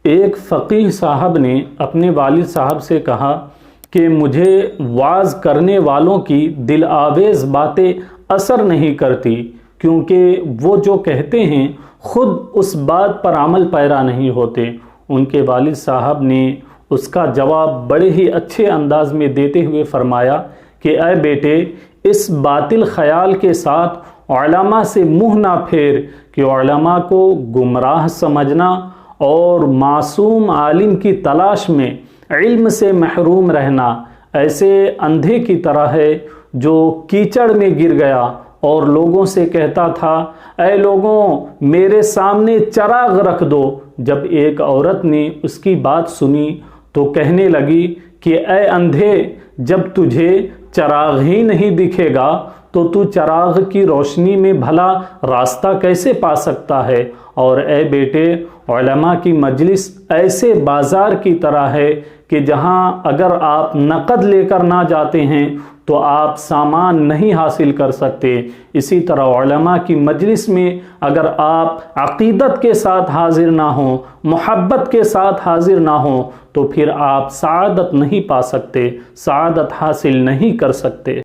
ایک فقیہ صاحب نے اپنے والد صاحب سے کہا کہ مجھے واعظ کرنے والوں کی دل آویز باتیں اثر نہیں کرتی، کیونکہ وہ جو کہتے ہیں خود اس بات پر عمل پیرا نہیں ہوتے۔ ان کے والد صاحب نے اس کا جواب بڑے ہی اچھے انداز میں دیتے ہوئے فرمایا کہ اے بیٹے، اس باطل خیال کے ساتھ علماء سے منہ نہ پھیر کہ علماء کو گمراہ سمجھنا اور معصوم عالم کی تلاش میں علم سے محروم رہنا ایسے اندھے کی طرح ہے جو کیچڑ میں گر گیا اور لوگوں سے کہتا تھا اے لوگوں میرے سامنے چراغ رکھ دو۔ جب ایک عورت نے اس کی بات سنی تو کہنے لگی کہ اے اندھے، جب تجھے چراغ ہی نہیں دکھے گا تو تو چراغ کی روشنی میں بھلا راستہ کیسے پا سکتا ہے؟ اور اے بیٹے، علماء کی مجلس ایسے بازار کی طرح ہے کہ جہاں اگر آپ نقد لے کر نہ جاتے ہیں تو آپ سامان نہیں حاصل کر سکتے۔ اسی طرح علماء کی مجلس میں اگر آپ عقیدت کے ساتھ حاضر نہ ہوں، محبت کے ساتھ حاضر نہ ہوں، تو پھر آپ سعادت نہیں پا سکتے، سعادت حاصل نہیں کر سکتے۔